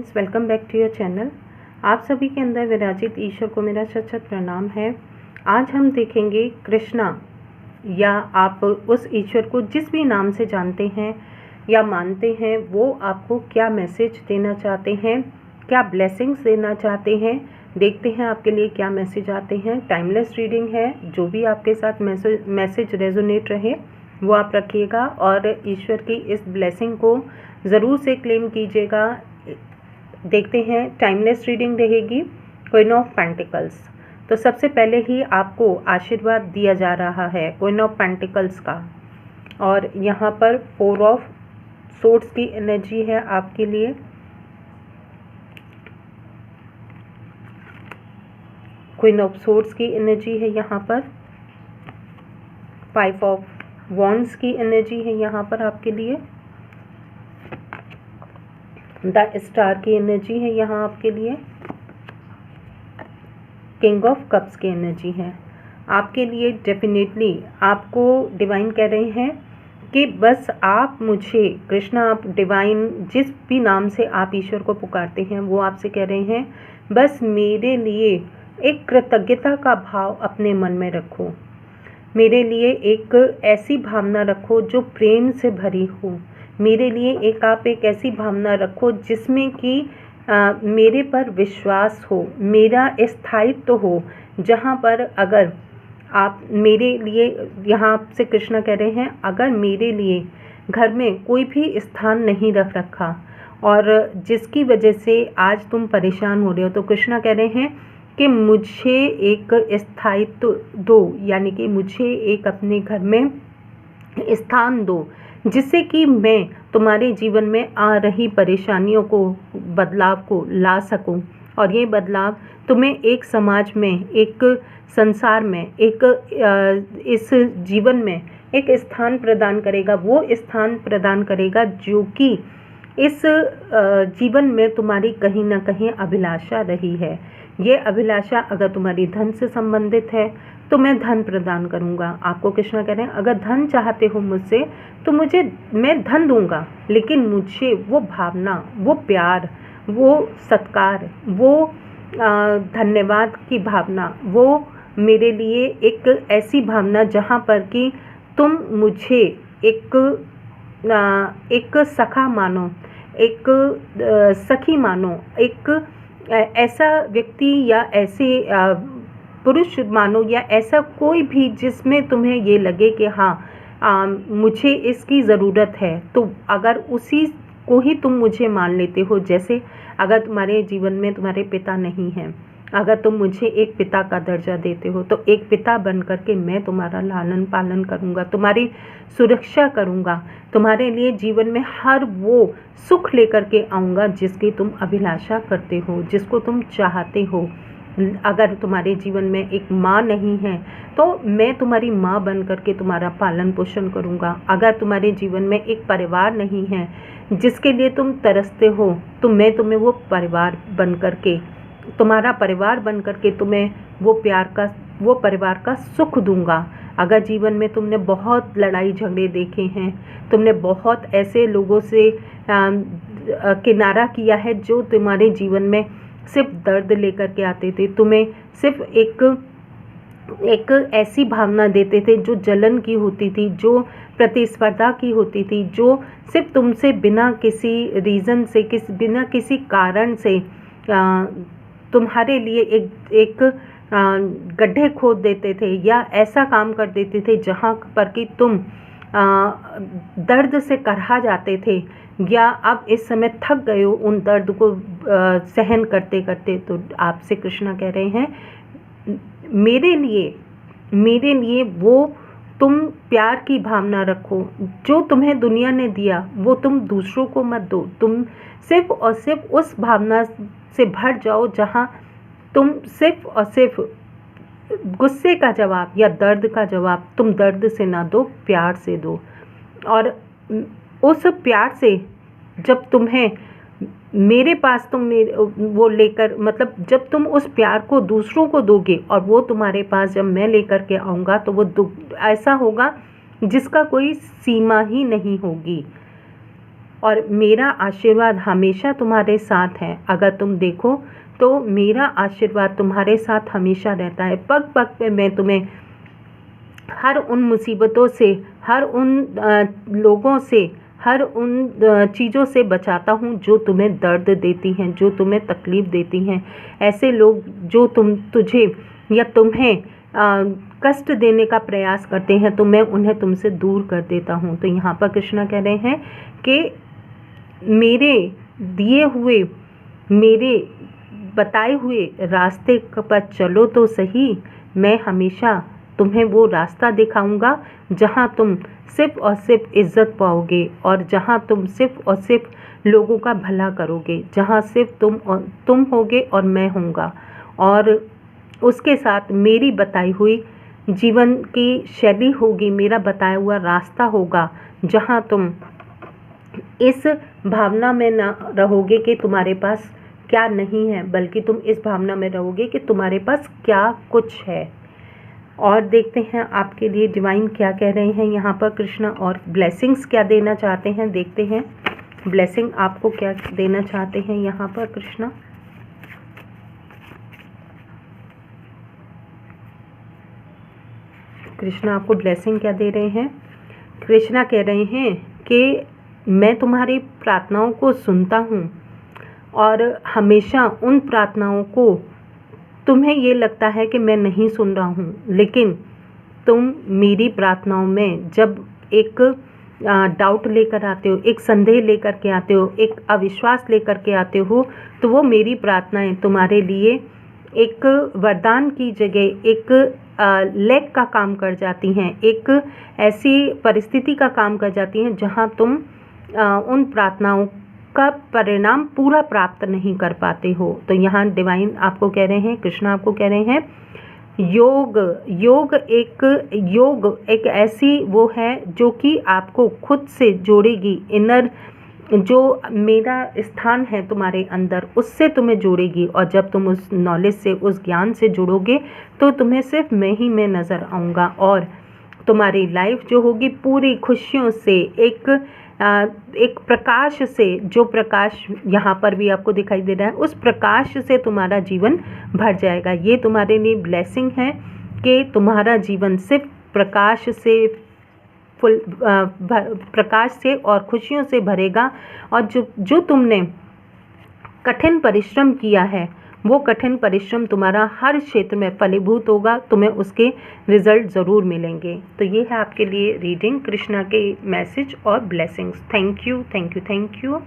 Friends, welcome back to your channel. आप सभी के अंदर विराजित ईश्वर को मेरा शत शत प्रणाम है। आज हम देखेंगे कृष्णा, या आप उस ईश्वर को जिस भी नाम से जानते हैं या मानते हैं, वो आपको क्या मैसेज देना चाहते हैं, क्या ब्लेसिंग्स देना चाहते हैं। देखते हैं आपके लिए क्या मैसेज आते हैं। टाइमलेस रीडिंग है, जो भी आपके साथ मैसेज रेजोनेट रहे वो आप रखिएगा और ईश्वर की इस ब्लेसिंग को ज़रूर से क्लेम कीजिएगा। देखते हैं, टाइमलेस रीडिंग रहेगी, क्वीन ऑफ पेंटिकल्स। तो सबसे पहले ही आपको आशीर्वाद दिया जा रहा है क्वीन ऑफ पेंटिकल्स का, और यहाँ पर 4 ऑफ सोर्ड्स की एनर्जी है आपके लिए। क्वीन ऑफ सोर्ड्स की एनर्जी है यहाँ पर। 5 ऑफ वॉन्ड्स की एनर्जी है यहाँ पर आपके लिए। द स्टार की एनर्जी है यहाँ आपके लिए। किंग ऑफ कप्स की एनर्जी है आपके लिए। डेफिनेटली आपको डिवाइन कह रहे हैं कि बस आप मुझे, कृष्णा, आप डिवाइन जिस भी नाम से आप ईश्वर को पुकारते हैं, वो आपसे कह रहे हैं बस मेरे लिए एक कृतज्ञता का भाव अपने मन में रखो। मेरे लिए एक ऐसी भावना रखो जो प्रेम से भरी हो। मेरे लिए आप एक ऐसी भावना रखो जिसमें कि मेरे पर विश्वास हो, मेरा स्थायित्व हो, जहाँ पर अगर आप मेरे लिए, यहाँ से कृष्णा कह रहे हैं, अगर मेरे लिए घर में कोई भी स्थान नहीं रख रखा और जिसकी वजह से आज तुम परेशान हो रहे हो, तो कृष्णा कह रहे हैं कि मुझे एक स्थायित्व दो, यानी कि मुझे एक अपने घर में स्थान दो, जिससे कि मैं तुम्हारे जीवन में आ रही परेशानियों को, बदलाव को ला सकूं। और ये बदलाव तुम्हें एक समाज में, एक संसार में, एक इस जीवन में एक स्थान प्रदान करेगा। वो स्थान प्रदान करेगा जो कि इस जीवन में तुम्हारी कहीं ना कहीं अभिलाषा रही है। ये अभिलाषा अगर तुम्हारी धन से संबंधित है तो मैं धन प्रदान करूंगा। आपको कृष्णा कह रहे हैं अगर धन चाहते हो मुझसे तो मैं धन दूंगा, लेकिन मुझे वो भावना, वो प्यार, वो सत्कार, वो धन्यवाद की भावना, वो मेरे लिए एक ऐसी भावना जहाँ पर कि तुम मुझे एक सखा मानो, एक सखी मानो, एक ऐसा व्यक्ति या ऐसे पुरुष मानो, या ऐसा कोई भी जिसमें तुम्हें ये लगे कि हाँ मुझे इसकी ज़रूरत है। तो अगर उसी को ही तुम मुझे मान लेते हो, जैसे अगर तुम्हारे जीवन में तुम्हारे पिता नहीं हैं, अगर तुम मुझे एक पिता का दर्जा देते हो, तो एक पिता बन करके मैं तुम्हारा लालन पालन करूँगा, तुम्हारी सुरक्षा करूँगा, तुम्हारे लिए जीवन में हर वो सुख लेकर के आऊँगा जिसकी तुम अभिलाषा करते हो, जिसको तुम चाहते हो। अगर तुम्हारे जीवन में एक माँ नहीं है तो मैं तुम्हारी माँ बन करके तुम्हारा पालन पोषण करूँगा। अगर तुम्हारे जीवन में एक परिवार नहीं है जिसके लिए तुम तरसते हो, तो मैं तुम्हें वो परिवार बन करके, तुम्हारा परिवार बन करके तुम्हें वो प्यार का, वो परिवार का सुख दूंगा। अगर जीवन में तुमने बहुत लड़ाई झगड़े देखे हैं, तुमने बहुत ऐसे लोगों से किनारा किया है जो तुम्हारे जीवन में सिर्फ दर्द लेकर के आते थे, तुम्हें सिर्फ एक ऐसी भावना देते थे जो जलन की होती थी, जो प्रतिस्पर्धा की होती थी, जो सिर्फ तुमसे बिना किसी रीज़न से, बिना किसी कारण से तुम्हारे लिए एक गड्ढे खोद देते थे, या ऐसा काम कर देते थे जहाँ पर कि तुम दर्द से करहा जाते थे, या अब इस समय थक गए हो उन दर्द को सहन करते करते। तो आपसे कृष्णा कह रहे हैं मेरे लिए वो तुम प्यार की भावना रखो, जो तुम्हें दुनिया ने दिया वो तुम दूसरों को मत दो। तुम सिर्फ और सिर्फ उस भावना से भर जाओ जहाँ तुम सिर्फ और सिर्फ गुस्से का जवाब या दर्द का जवाब तुम दर्द से ना दो, प्यार से दो। और उस प्यार से जब तुम्हें मेरे पास तुम वो लेकर, मतलब जब तुम उस प्यार को दूसरों को दोगे और वो तुम्हारे पास जब मैं लेकर के आऊँगा, तो वो ऐसा होगा जिसका कोई सीमा ही नहीं होगी। और मेरा आशीर्वाद हमेशा तुम्हारे साथ है। अगर तुम देखो तो मेरा आशीर्वाद तुम्हारे साथ हमेशा रहता है। पग पग पे मैं तुम्हें हर उन मुसीबतों से, हर उन लोगों से, हर उन चीज़ों से बचाता हूँ जो तुम्हें दर्द देती हैं, जो तुम्हें तकलीफ़ देती हैं। ऐसे लोग जो तुझे या तुम्हें कष्ट देने का प्रयास करते हैं तो मैं उन्हें तुमसे दूर कर देता हूँ। तो यहाँ पर कृष्णा कह रहे हैं कि मेरे दिए हुए, मेरे बताए हुए रास्ते पर चलो तो सही, मैं हमेशा तुम्हें वो रास्ता दिखाऊंगा जहाँ तुम सिर्फ़ और सिर्फ इज़्ज़त पाओगे और जहाँ तुम सिर्फ़ और सिर्फ लोगों का भला करोगे, जहाँ सिर्फ तुम होगे और मैं होऊंगा। और उसके साथ मेरी बताई हुई जीवन की शैली होगी, मेरा बताया हुआ रास्ता होगा, जहाँ तुम इस भावना में ना रहोगे कि तुम्हारे पास क्या नहीं है, बल्कि तुम इस भावना में रहोगे कि तुम्हारे पास क्या कुछ है। और देखते हैं आपके लिए डिवाइन क्या कह रहे हैं यहाँ पर कृष्णा, और ब्लेसिंग्स क्या देना चाहते हैं। देखते हैं ब्लेसिंग आपको क्या देना चाहते हैं यहाँ पर कृष्णा। कृष्णा आपको ब्लेसिंग क्या दे रहे हैं। कृष्णा कह रहे हैं कि मैं तुम्हारी प्रार्थनाओं को सुनता हूँ और हमेशा उन प्रार्थनाओं को, तुम्हें ये लगता है कि मैं नहीं सुन रहा हूँ, लेकिन तुम मेरी प्रार्थनाओं में जब एक डाउट लेकर आते हो, एक संदेह लेकर के आते हो, एक अविश्वास लेकर के आते हो, तो वो मेरी प्रार्थनाएं तुम्हारे लिए एक वरदान की जगह एक लेग का काम कर जाती हैं, एक ऐसी परिस्थिति का काम कर जाती हैं जहाँ तुम उन प्रार्थनाओं का परिणाम पूरा प्राप्त नहीं कर पाते हो। तो यहाँ डिवाइन आपको कह रहे हैं, कृष्णा आपको कह रहे हैं, योग एक ऐसी वो है जो कि आपको खुद से जोड़ेगी, इनर जो मेरा स्थान है तुम्हारे अंदर उससे तुम्हें जोड़ेगी। और जब तुम उस नॉलेज से, उस ज्ञान से जुड़ोगे तो तुम्हें सिर्फ मैं ही मैं नज़र आऊँगा और तुम्हारी लाइफ जो होगी पूरी खुशियों से, एक प्रकाश से, जो प्रकाश यहाँ पर भी आपको दिखाई दे रहा है, उस प्रकाश से तुम्हारा जीवन भर जाएगा। ये तुम्हारे लिए ब्लेसिंग है कि तुम्हारा जीवन सिर्फ प्रकाश से प्रकाश से और खुशियों से भरेगा। और जो तुमने कठिन परिश्रम किया है वो कठिन परिश्रम तुम्हारा हर क्षेत्र में फलीभूत होगा, तुम्हें उसके रिजल्ट ज़रूर मिलेंगे। तो ये है आपके लिए रीडिंग, कृष्णा के मैसेज और blessings. Thank you, thank you, thank you.